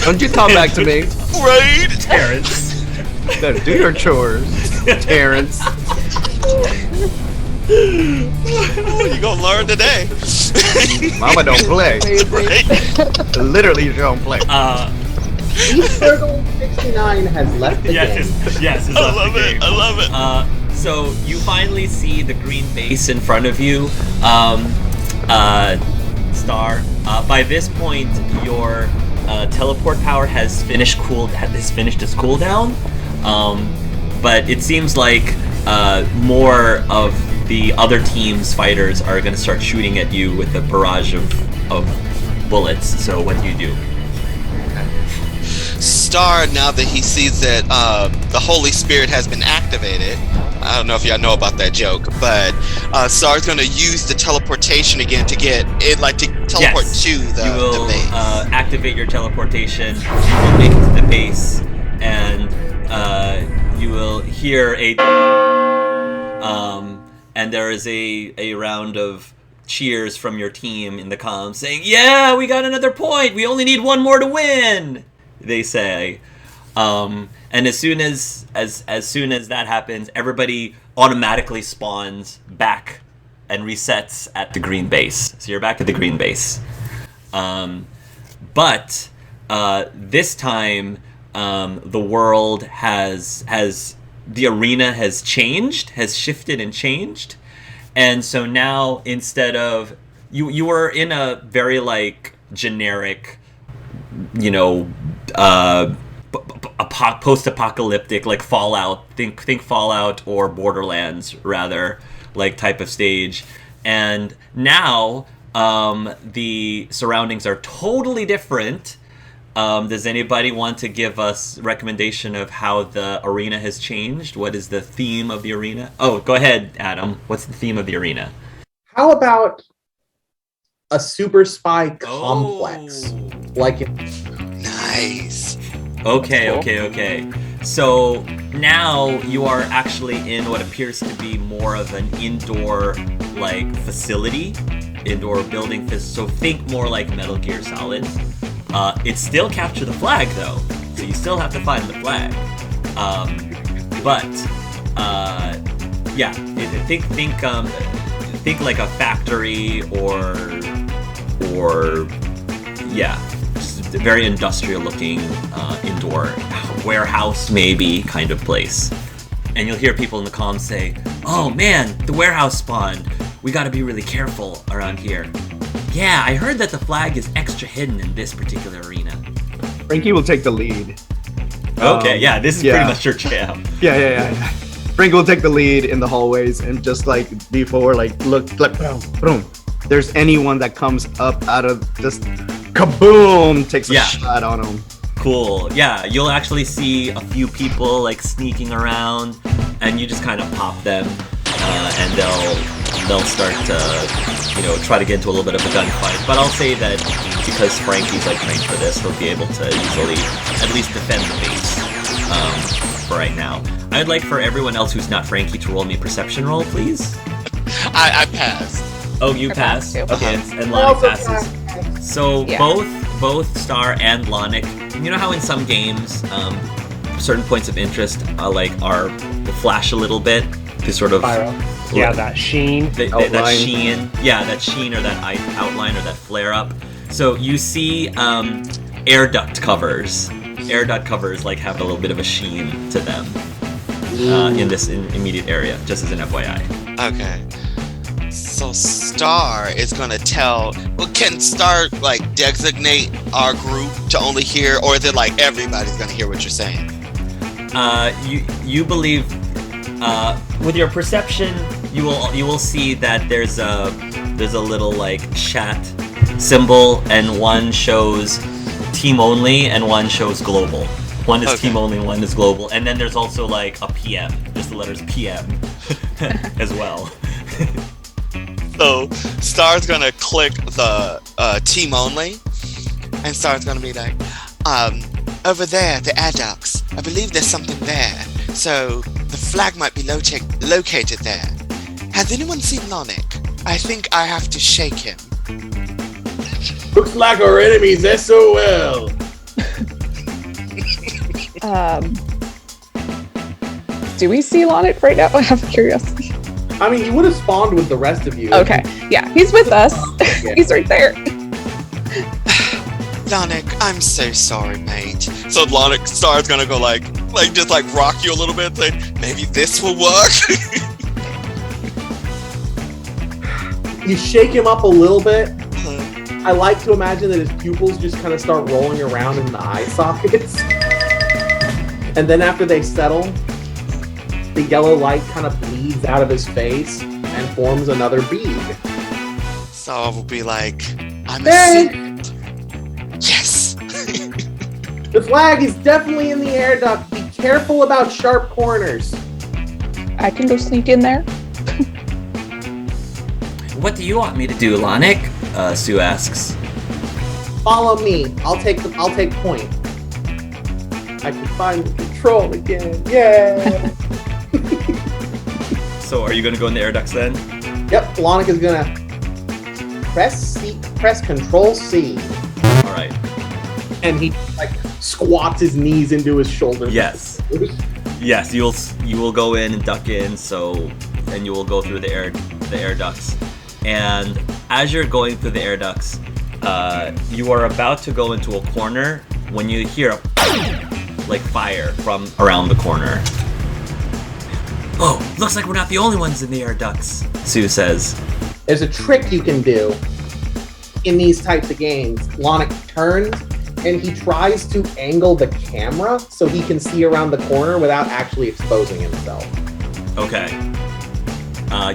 Don't you talk back to me. Right. Terrence. Then do your chores, Terrence. You gonna learn today. Mama don't play. Right. Literally, you don't play. East Circle 69 has left the game. Yes, I love it. I love it. So you finally see the green base in front of you, Star. By this point, your teleport power has finished its cooldown, but it seems like more of the other team's fighters are going to start shooting at you with a barrage of bullets. So what do you do? Star, now that he sees that the Holy Spirit has been activated, I don't know if y'all know about that joke, but Star's gonna use the teleportation again to get it, like to teleport to the base. Activate your teleportation. You will make it to the base, and you will hear and there is a round of cheers from your team in the comms saying, "Yeah, we got another point. We only need one more to win." They say, and as soon as that happens, everybody automatically spawns back and resets at the green base. So you're back at the green base, but this time the world has the arena has shifted and changed, and so now instead of you were in a very like generic, post-apocalyptic, like Fallout. Think Fallout or Borderlands rather, like type of stage. And now the surroundings are totally different. Does anybody want to give us recommendation of how the arena has changed? What is the theme of the arena? Oh, go ahead, Adam. What's the theme of the arena? How about a super spy complex? Like it. Nice. Okay. So now you are actually in what appears to be more of an indoor like facility, indoor building. So think more like Metal Gear Solid. It's still capture the flag though, so you still have to find the flag. Think like a factory or just a very industrial looking indoor warehouse maybe kind of place. And you'll hear people in the comms say, "Oh man, the warehouse spawned. We got to be really careful around here." Yeah, I heard that the flag is extra hidden in this particular arena. Frankie will take the lead. Okay, this is pretty much your jam. Yeah. Frankie will take the lead in the hallways and just like before, like look, like boom. There's anyone that comes up out of just kaboom, takes a shot on them. Cool. Yeah, you'll actually see a few people like sneaking around, and you just kind of pop them, and they'll start to try to get into a little bit of a gunfight. But I'll say that because Frankie's like trained for this, he'll be able to easily at least defend the base for right now. I'd like for everyone else who's not Frankie to roll me a perception roll, please. I passed. Oh, you passed? Passed Okay, and Lonic passes. So both Star and Lonic, you know how in some games, certain points of interest will flash a little bit to sort of that sheen. That sheen. Yeah, that sheen or that outline or that flare up. So you see air duct covers. Air duct covers like have a little bit of a sheen to them in this immediate area, just as an FYI. Okay. So Star is gonna can Star like designate our group to only hear, or is it like everybody's gonna hear what you're saying? You believe with your perception you will see that there's a little like chat symbol, and one shows team only and one shows global. One is team only, one is global, and then there's also like a PM, just the letters PM as well. So Star's gonna click the team only, and Star's gonna be like, over there, the air ducts. I believe there's something there. So the flag might be located there. Has anyone seen Lonic? I think I have to shake him. Looks like our enemies SOL. Do we see Lonic right now? I have curiosity. I mean, he would have spawned with the rest of you. Okay, yeah, he's with us. He's right there. Lonic, I'm so sorry, mate. So Star's gonna go just rock you a little bit, say, maybe this will work. You shake him up a little bit. I like to imagine that his pupils just kind of start rolling around in the eye sockets. And then after they settle, the yellow light kind of bleeds out of his face and forms another bead. So I will be like, I'm a secret. Yes! The flag is definitely in the air duct. Be careful about sharp corners. I can go sneak in there. What do you want me to do, Lonic? Sue asks. Follow me. I'll take point. I can find the control again. Yeah. So are you going to go in the air ducts then? Yep. Lonic is gonna press Control C. All right. And he squats his knees into his shoulders. Yes. Yes. You will go in and duck in. And you will go through the air ducts. And as you're going through the air ducts, you are about to go into a corner when you hear a fire from around the corner. Oh, looks like we're not the only ones in the air ducts, Sue says. There's a trick you can do in these types of games. Lonic turns, and he tries to angle the camera so he can see around the corner without actually exposing himself. Okay.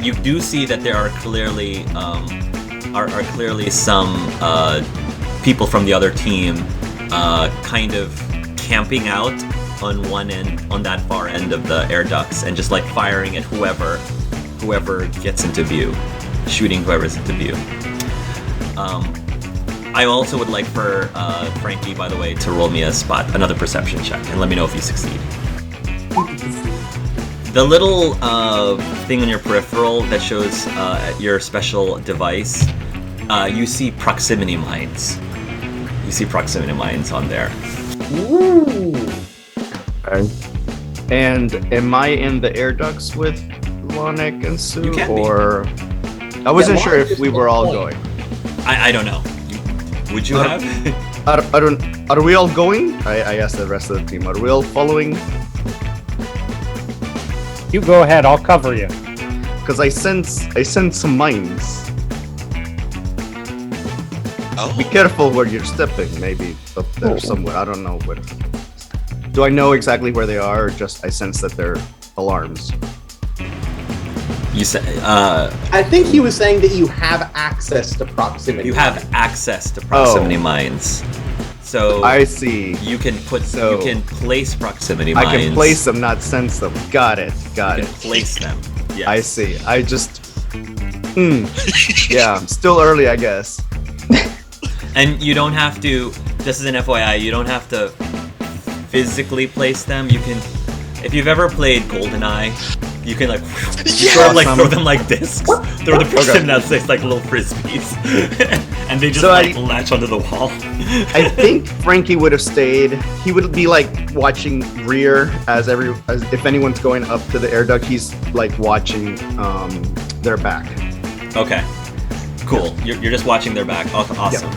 You do see that there are clearly some people from the other team kind of camping out on one end, on that far end of the air ducts, and just like firing at whoever gets into view, shooting whoever's into view. I also would like for Frankie, by the way, to roll me another perception check, and let me know if you succeed. The little thing on your peripheral that shows your special device, you see proximity mines. You see proximity mines on there. Ooh. Okay. And am I in the air ducts with Lonic and Sue? You can be. Or I wasn't Yeah, sure Lonic if just we were went all point. going. I don't know. Would you have? Are we all going? I asked the rest of the team. Are we all following? You go ahead. I'll cover you. Because I sense some mines. Oh. Be careful where you're stepping. Maybe up there somewhere. I don't know where. Do I know exactly where they are, or just I sense that they're alarms? You said I think he was saying that you have access to proximity. you have access to proximity mines, so I see. you can place proximity I mines. can place them, not sense them. Got it. You can place them. Yes. I see. I just. Yeah, still early, I guess. And you don't have to. This is an FYI. You don't have to physically place them. You can, if you've ever played GoldenEye, you can like, throw them like discs. Throw the person that's like little frisbees, and they just latch onto the wall. I think Frankie would have stayed. He would be like watching rear as if anyone's going up to the air duct. He's like watching their back. Okay, cool. You're just watching their back. Awesome.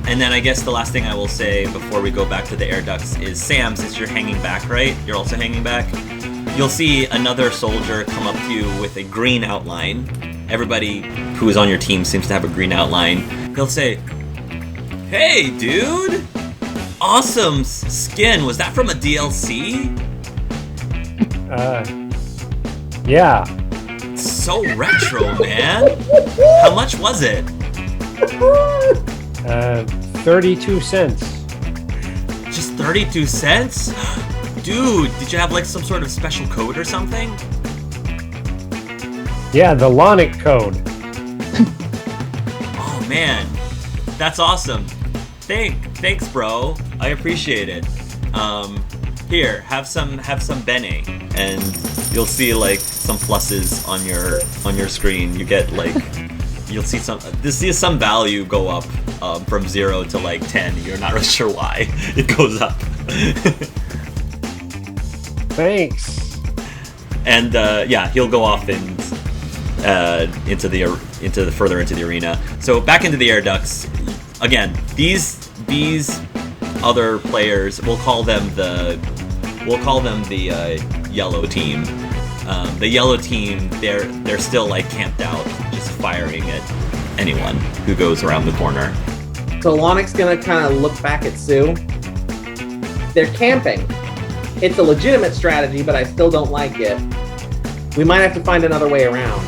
And then I guess the last thing I will say before we go back to the air ducts is, Sam, since you're hanging back, right? You're also hanging back. You'll see another soldier come up to you with a green outline. Everybody who is on your team seems to have a green outline. He'll say, "Hey, dude! Awesome skin. Was that from a DLC?" Yeah. So retro, man. How much was it? 32 cents. Just 32 cents? Dude, did you have like some sort of special code or something? Yeah, the Lonic code. Oh man, that's awesome. Thanks, bro. I appreciate it. Here, have some bene, and you'll see like some pluses on your screen. You get like, you'll see some value go up from 0 to like 10. You're not really sure why it goes up. Thanks. And yeah, he'll go off and further into the arena. So back into the air ducts. Again, these other players, we'll call them the yellow team. The yellow team, they're still like camped out, just firing at anyone who goes around the corner. So Lonic's gonna kind of look back at Sue. They're camping. It's a legitimate strategy, but I still don't like it. We might have to find another way around.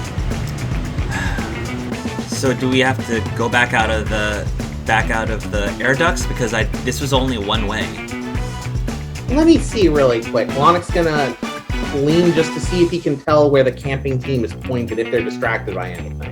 So do we have to go back out of the air ducts? Because this was only one way. Let me see really quick. Lonic's gonna lean just to see if he can tell where the camping team is pointed, if they're distracted by anything.